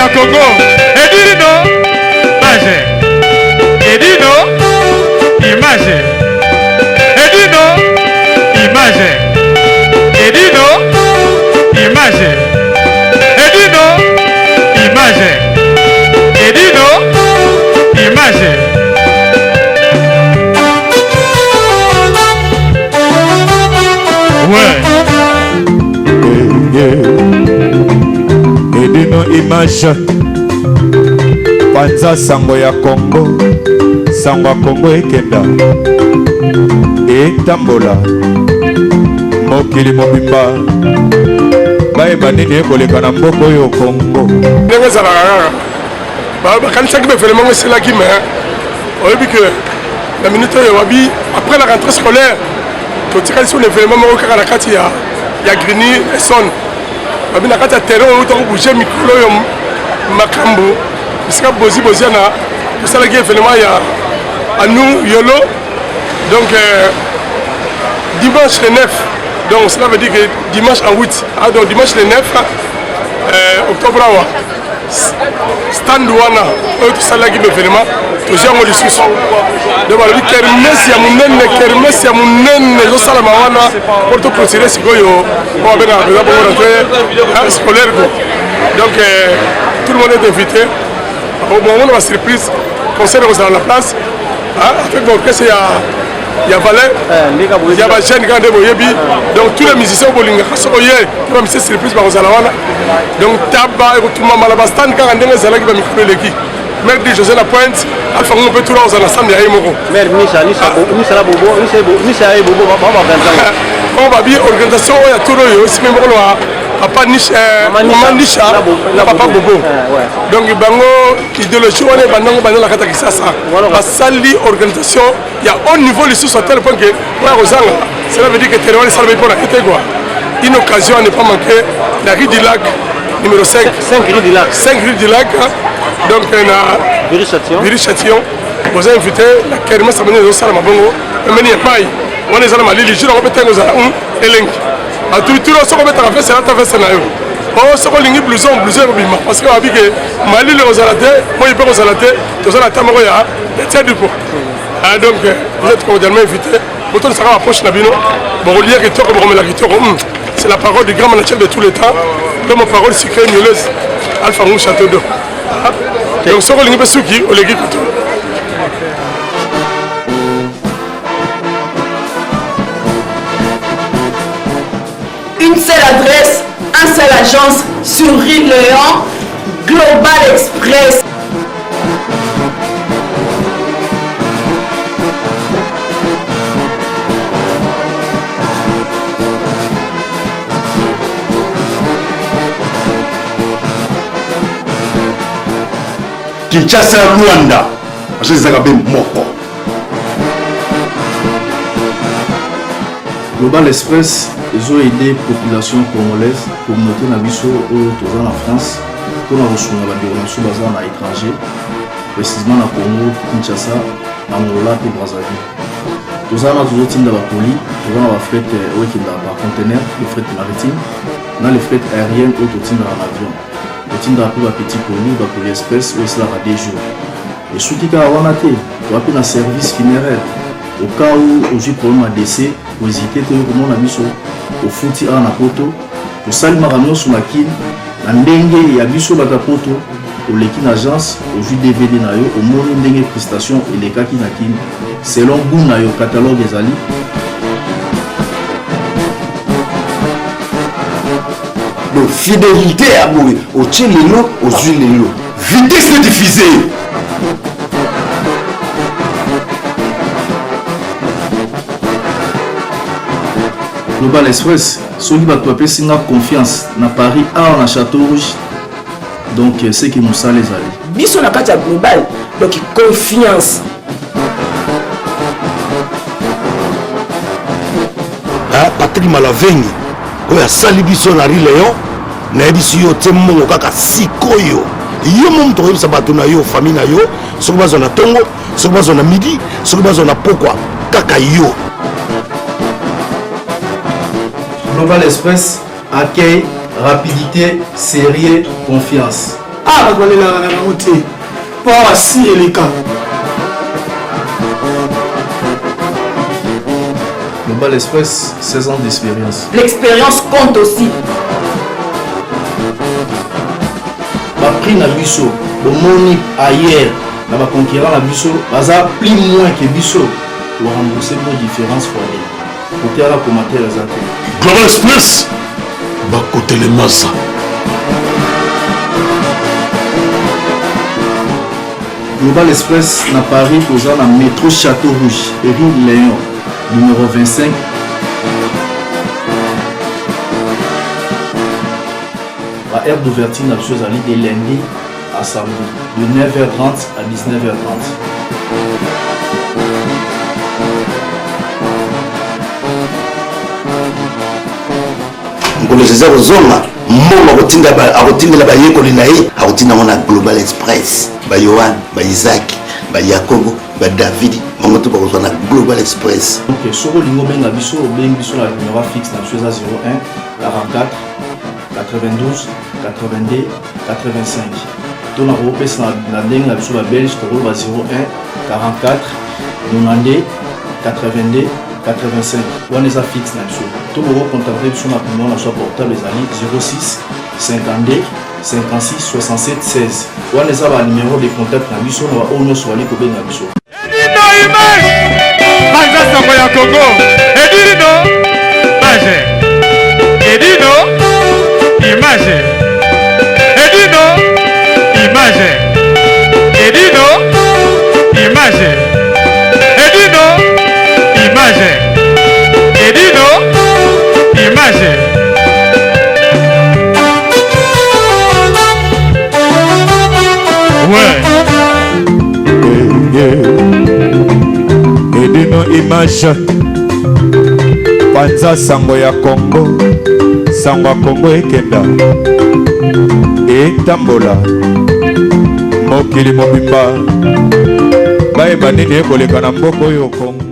ya Congo. Edino, image. Edino, image. Edino, image. Edino, image. Edino, image. Edino, image. Ouais. Edino image. Panza sango ya Congo. Sango ya Congo ekenda. Etambola. Mokili mobimba. Bayeba nini ekoleka na mboko yo Congo. Ndenge ezalaka kaka bakanisaki bevelema ngo eselaki me oyebi ke na minute oyo wabi après la rentrée scolaire totikali so na événement moko kaka na kati ya Grigny Essonne babi na kati ya terrain oyo tokobouge mikolo oyo makambo bisika boziana tosalaki événement ya anu yolo donc dimanche le 9. Donc cela veut dire que dimanche en 8, donc dimanche le 9 octobre, stand wana, tout ça là qui me fait vraiment, tout ça on discute. Donc voilà, kermesse ya munene, zo sala mawana pour tout considérer ce que yo, on va bien pour rentrer scolaire. Donc tout le monde est invité. Au moment de la surprise, concert dans la place, avec l'orchestre il y a Valère, il y a Bachène quand donc tous les musiciens au Bolinga, ils vont surprise par Ozalawana. Donc Taba et tout le monde à stand quand on est Zala qui va micro l'équipe. Mère de José Lapointe, Alpha on peut tout là aux ensemble derrière Moko. Mère Nisha Bobo, Nisha Bobo, on va bien organisation il y a tout le aussi même papa Nisha, maman Nisha, la papa Bobo. Donc bango idéologie on est bango la kata kisasa. Basali organisation il y a haut niveau les sous à tel point que cela veut dire que Téléwan ça va pour la été quoi. Une occasion à ne pas manquer la rue du lac numéro 5. 5 rue du lac. 5 rue du lac. Donc on a Viry-Châtillon. Vous avez invité la kermesse à venir au Salama Bongo. Mais il n'y a pas. On est allé Mali, les jours on peut être aux Elenk. À tout le monde, ce qu'on peut faire, c'est la table scénario. Oh, ce qu'on ligne blouson, parce qu'on a vu que Mali les Rosalate, moi il peut Rosalate, tout ça la table il y a du pot. Donc vous êtes cordialement invités. Pourtant ça sera approche Nabino. Bon, lié que toi comme la guitare, c'est la parole du grand manager de tous les temps. Comme ma parole secret mielleuse, Alpha Mou Château d'eau. Donc ce qu'on ligne pas souki, on les guide. Une seule adresse, un seul agence sur Rue Léon, Global Express. Kinshasa Rwanda, parce que c'est un moko. Global Express, ils ont aidé la population congolaise, communauté Nabiso en France, pour la reçu la déronation basée à l'étranger, précisément à Congo, Kinshasa, Angola et Brazzaville. Tous en a toujours team de la colis, tous en a fret par conteneur, le fret maritime, dans les fret aériennes ou tout team dans l'avion. Le team de la petit colis, la colis express, ou cela va des jours. Et ce qui est à Wanate, tu as pris un service funéraire. Au cas où j'ai problème à décès, pour hésiter, tu as mis au fouti à Napoto, pour saluer ma ramion sur ma kin, la ndenge ya biso bata poto, au l'équipe agence, au jus DVD na yo, au monde ndenge prestation et les cas qui na kin, selon goût na yo catalogue des ali. Donc fidélité à mourir, au tchelelo, aux huiles, vitesse de diffuser. Global Express, ceux qui vont appeler Singa confiance na Paris, à na Château Rouge. Donc c'est qui nous ça les alliés. Biso na kati global, donc confiance. Ah, Patrick Malavengi, oyo asali biso na Rue Léon, na biso yo te mongo kaka sikoyo. Yo mom to yebisa bato na yo, famille na yo, soki bazo na tongo, soki bazo na midi, soki bazo na pokwa, kaka yo. Global Express, accueil, rapidité, sérieux, confiance. Ah, bato balelaka na yango te mpo awa si eleka. Global Express, 16 ans d'expérience. L'expérience compte aussi. Prix na biso, bomoni ailleurs, na ba concurrent na biso, baza plus moins que biso. Pour rembourser nos différences pour aller. Côté à la commentaire les athées. Global Express, bah côté les masses. Global Express na Paris, posant la métro Château Rouge, rue Léon, numéro 25. La aire d'ouverture n'a chose à de lundi à samedi, de 9h30 à 19h30. Ngolo César Ozonga, Moma akotinda ba yekoli na ye, akotinda mona Global Express, ba Yohan, ba Isaac, ba Yakobo, ba David, mongo to bakozwa na Global Express. Donc soko lingo benga biso la numéro fixe na chose à 01 44 92 82 85. Ton européen na ndenge na biso ba Belge to ba 01 44 92 82 85. On est à fixe na biso. Tout le monde contacter sur notre numéro na portable les amis 06 52 56 67 16. On est à numéro de contact na biso na ba ono swali ko benga biso. Edino image. Banza sango ya Congo. Edino. Image. Edino. Image. Edino. Image. Edino. Image. Edino. Image. Edino. Image. Ouais. Edino image. Panza sango ya Congo. Sango ya Congo ekenda. Etambola. Mokili mobimba. Baye banini ekoleka na mboko yo Congo.